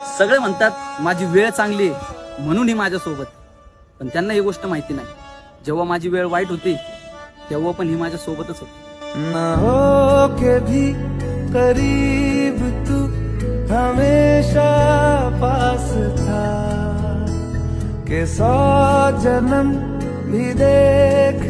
सगळे म्हणतात माझी वेळ चांगली आहे म्हणून ही माझ्यासोबत, पण त्यांना ही गोष्ट माहिती नाही, जेव्हा माझी वेळ वाईट होती तेव्हा पण ही माझ्या सोबतच होती। ना हो के भी करीब तू हमेशा पास था, के 100 जन्म भी देख